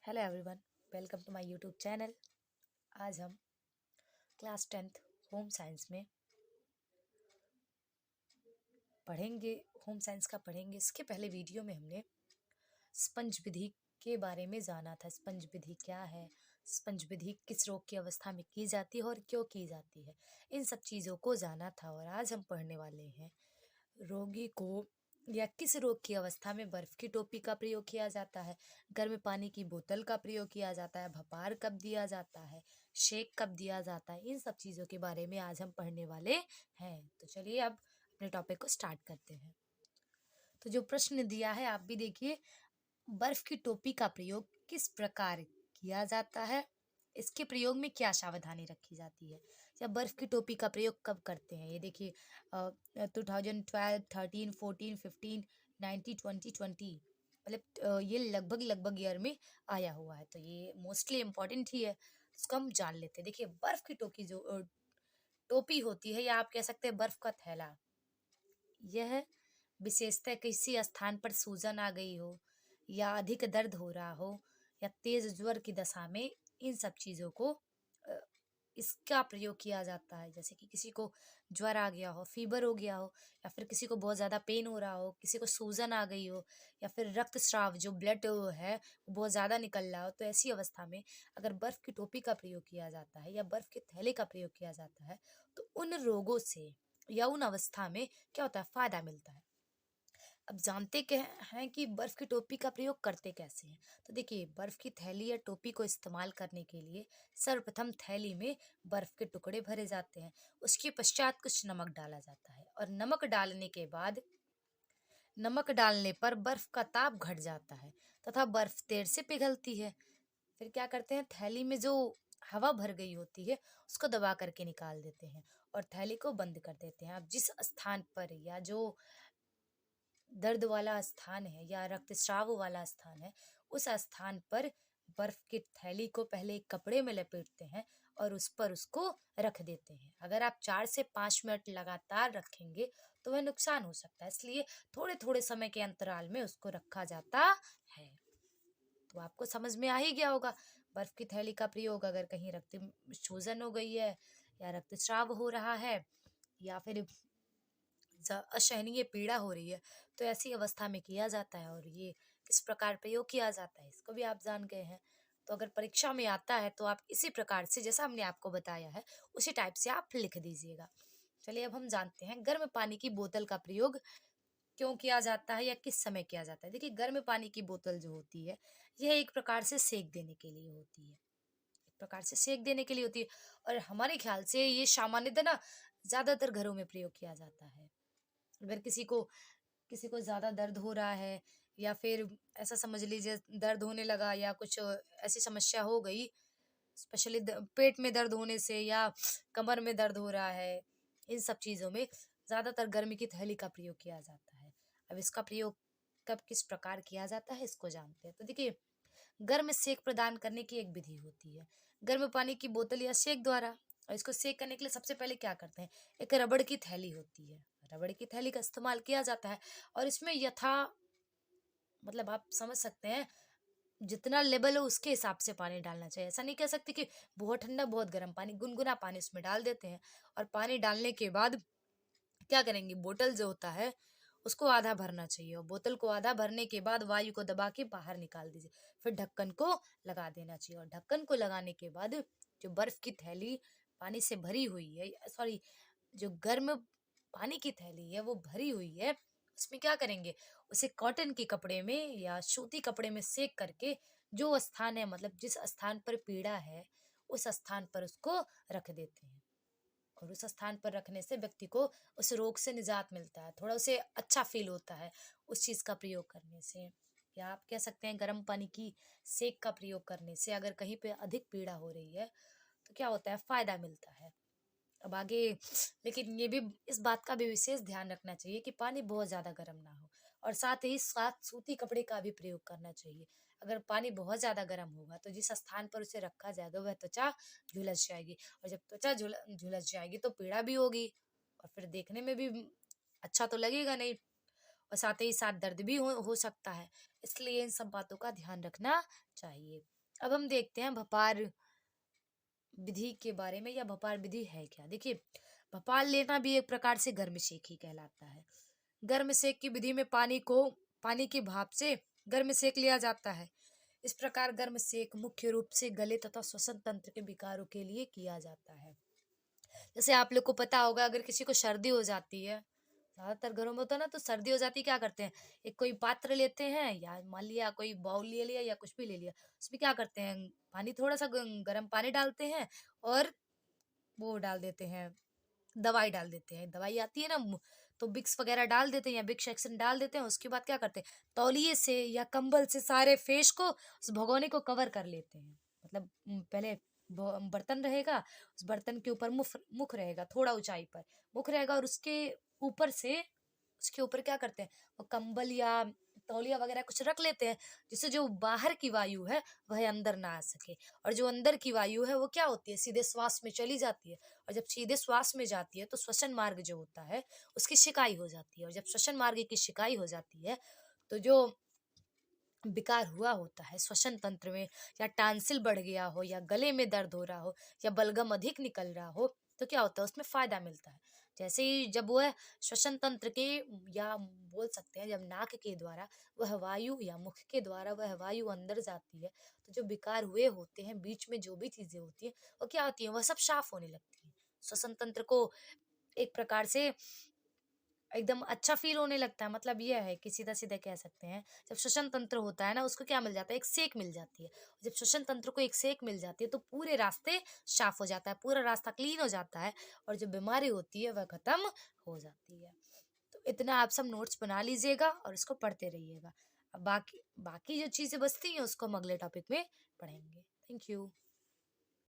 Hello everyone, welcome to my YouTube channel. आज हम class 10th home science में पढ़ेंगे। होम साइंस का पढ़ेंगे। इसके पहले वीडियो में हमने स्पंज विधि के बारे में जाना था। स्पंज विधि क्या है, स्पंज विधि किस रोग की अवस्था में की जाती है और क्यों की जाती है, इन सब चीज़ों को जाना था। और आज हम पढ़ने वाले हैं रोगी को या किस रोग की अवस्था में बर्फ की टोपी का प्रयोग किया जाता है, गर्म पानी की बोतल का प्रयोग किया जाता है, भपार कब दिया जाता है, शेक कब दिया जाता है, इन सब चीज़ों के बारे में आज हम पढ़ने वाले हैं। तो चलिए अब अपने टॉपिक को स्टार्ट करते हैं। तो जो प्रश्न दिया है आप भी देखिए, बर्फ की टोपी का प्रयोग किस प्रकार किया जाता है, इसके प्रयोग में क्या सावधानी रखी जाती है, या बर्फ की टोपी का प्रयोग कब करते हैं। ये देखिए 2012, 13, 14, 15, 90, 2020, मतलब ये लगभग ईयर में आया हुआ है। तो ये मोस्टली इम्पोर्टेंट ही है, इसको हम जान लेते हैं। देखिए बर्फ की टोपी जो टोपी होती है, या आप कह सकते हैं बर्फ का थैला, यह विशेषतः किसी स्थान पर सूजन आ गई हो, या अधिक दर्द हो रहा हो, या तेज ज्वर की दशा में, इन सब चीज़ों को अ, इसका प्रयोग किया जाता है। जैसे कि किसी को ज्वर आ गया हो, फीवर हो गया हो, या फिर किसी को बहुत ज़्यादा पेन हो रहा हो, किसी को सूजन आ गई हो, या फिर रक्तस्राव जो ब्लड है वो बहुत ज़्यादा निकल रहा हो, तो ऐसी अवस्था में अगर बर्फ़ की टोपी का प्रयोग किया जाता है या बर्फ़ के थैले का प्रयोग किया जाता है, तो उन रोगों से या उन अवस्था में क्या होता है, फायदा मिलता है। अब जानते क्या हैं कि बर्फ की टोपी का प्रयोग करते कैसे हैं। तो देखिए बर्फ की थैली या टोपी को इस्तेमाल करने के लिए सर्वप्रथम थैली में बर्फ के टुकड़े भरे जाते हैं। उसके पश्चात कुछ नमक डाला जाता है, और नमक डालने पर बर्फ का ताप घट जाता है तथा बर्फ देर से पिघलती है। फिर क्या करते हैं, थैली में जो हवा भर गई होती है उसको दबा करके निकाल देते हैं और थैली को बंद कर देते हैं। अब जिस स्थान पर या जो दर्द वाला स्थान है या रक्तस्राव वाला स्थान है, उस स्थान पर बर्फ की थैली को पहले एक कपड़े में लपेटते हैं और उस पर उसको रख देते हैं। अगर आप 4 से 5 मिनट लगातार रखेंगे तो वह नुकसान हो सकता है, इसलिए थोड़े थोड़े समय के अंतराल में उसको रखा जाता है। तो आपको समझ में आ ही गया होगा, बर्फ की थैली का प्रयोग अगर कहीं रक्त शोषण हो गई है, या रक्तस्राव हो रहा है, या फिर असहनीय पीड़ा हो रही है, तो ऐसी अवस्था में किया जाता है। और ये किस प्रकार प्रयोग किया जाता है इसको भी आप जान गए हैं। तो अगर परीक्षा में आता है तो आप इसी प्रकार से, जैसा हमने आपको बताया है, उसी टाइप से आप लिख दीजिएगा। चलिए अब हम जानते हैं गर्म पानी की बोतल का प्रयोग क्यों किया जाता है या किस समय किया जाता है। देखिए गर्म पानी की बोतल जो होती है, यह एक प्रकार से सेक देने के लिए होती है, एक प्रकार से सेक देने के लिए होती है। और हमारे ख्याल से ये सामान्यतः ना ज्यादातर घरों में प्रयोग किया जाता है। अगर किसी को ज़्यादा दर्द हो रहा है, या फिर ऐसा समझ लीजिए दर्द होने लगा, या कुछ ऐसी समस्या हो गई, स्पेशली पेट में दर्द होने से, या कमर में दर्द हो रहा है, इन सब चीज़ों में ज़्यादातर गर्मी की थैली का प्रयोग किया जाता है। अब इसका प्रयोग कब किस प्रकार किया जाता है इसको जानते हैं। तो देखिए गर्म सेक प्रदान करने की एक विधि होती है, गर्म पानी की बोतल या सेक द्वारा। और इसको सेक करने के लिए सबसे पहले क्या करते हैं, एक रबड़ की थैली होती है, रबड़ की थैली का इस्तेमाल किया जाता है। और इसमें यथा मतलब आप समझ सकते हैं, जितना लेवल हो उसके हिसाब से पानी डालना चाहिए। ऐसा नहीं कह सकते कि बहुत ठंडा बहुत गर्म पानी, गुनगुना पानी उसमें डाल देते हैं। और पानी डालने के बाद क्या करेंगे, बोतल जो होता है उसको आधा भरना चाहिए, और बोतल को आधा भरने के बाद वायु को दबा के बाहर निकाल दीजिए। फिर ढक्कन को लगा देना चाहिए, और ढक्कन को लगाने के बाद जो बर्फ की थैली पानी से भरी हुई है, सॉरी, जो गर्म पानी की थैली है वो भरी हुई है, उसमें क्या करेंगे, उसे कॉटन के कपड़े में या सूती कपड़े में सेक करके, जो स्थान है मतलब जिस स्थान पर पीड़ा है उस स्थान पर उसको रख देते हैं। और उस स्थान पर रखने से व्यक्ति को उस रोग से निजात मिलता है, थोड़ा उसे अच्छा फील होता है उस चीज़ का प्रयोग करने से। या आप कह सकते हैं गर्म पानी की सेक का प्रयोग करने से अगर कहीं पे अधिक पीड़ा हो रही है तो क्या होता है, फायदा मिलता है। अब आगे, लेकिन ये भी, इस बात का भी विशेष ध्यान रखना चाहिए कि पानी बहुत ज़्यादा गर्म ना हो, और साथ ही साथ सूती कपड़े का भी प्रयोग करना चाहिए। अगर पानी बहुत ज़्यादा गर्म होगा तो जिस स्थान पर उसे रखा जाएगा वह त्वचा झुलस जाएगी, और जब त्वचा झुलस जाएगी तो पीड़ा भी होगी, और फिर देखने में भी अच्छा तो लगेगा नहीं। और साथ ही साथ दर्द भी हो सकता है। इसलिए इन सब बातों का ध्यान रखना चाहिए। अब हम देखते हैं भपार विधि के बारे में, या भपार विधि है क्या। देखिए, भोपाल लेना भी एक प्रकार से गर्म सेक ही कहलाता है। गर्म सेक की विधि में पानी की भाप से गर्म सेक लिया जाता है। इस प्रकार गर्म सेक मुख्य रूप से गले तथा श्वसन तंत्र के विकारों के लिए किया जाता है। जैसे आप लोग को पता होगा, अगर किसी को सर्दी हो जाती है, ज्यादातर घरों में होता है ना, तो सर्दी हो जाती है, क्या करते हैं, एक कोई पात्र लेते हैं, या मान लिया कोई बाउल ले लिया या कुछ भी ले लिया, उसमें क्या करते हैं, पानी थोड़ा सा गर्म पानी डालते हैं और वो डाल देते हैं, दवाई डाल देते हैं। दवाई आती है ना, तो विक्स वगैरह डाल देते हैं या विक्स एक्शन डाल देते हैं। उसके बाद क्या करते हैं, तौलिए से या कंबल से सारे फेस को, उस भगोने को कवर कर लेते हैं। मतलब पहले बर्तन रहेगा, उस बर्तन के ऊपर मुख रहेगा, थोड़ा ऊंचाई पर मुख रहेगा, और ऊपर से उसके ऊपर क्या करते हैं, वो कंबल या तौलिया वगैरह कुछ रख लेते हैं, जिससे जो बाहर की वायु है वह अंदर ना आ सके, और जो अंदर की वायु है वो क्या होती है, सीधे श्वास में चली जाती है। और जब सीधे श्वास में जाती है तो श्वसन मार्ग जो होता है उसकी शिकाई हो जाती है, और जब श्वसन मार्ग की शिकाई हो जाती है तो जो विकार हुआ होता है श्वसन तंत्र में, या टांसिल बढ़ गया हो, या गले में दर्द हो रहा हो, या बलगम अधिक निकल रहा हो, तो क्या होता है, उसमें फायदा मिलता है। जैसे ही जब वह श्वसन तंत्र के, या बोल सकते हैं जब नाक के द्वारा वह वायु, या मुख के द्वारा वह वायु अंदर जाती है, तो जो विकार हुए होते हैं बीच में, जो भी चीजें होती है वो क्या होती है, वह सब साफ होने लगती है। श्वसन तंत्र को एक प्रकार से एकदम अच्छा फील होने लगता है। मतलब ये है कि सीधा सीधा कह सकते हैं, जब श्वसन तंत्र होता है ना, उसको क्या मिल जाता है, एक सेक मिल जाती है। जब श्वसन तंत्र को एक सेक मिल जाती है तो पूरे रास्ते साफ हो जाता है, पूरा रास्ता क्लीन हो जाता है, और जो बीमारी होती है वह खत्म हो जाती है। तो इतना आप सब नोट्स बना लीजिएगा और इसको पढ़ते रहिएगा। अब बाकी बाकी जो चीजें बचती हैं उसको हम अगले टॉपिक में पढ़ेंगे। Thank you.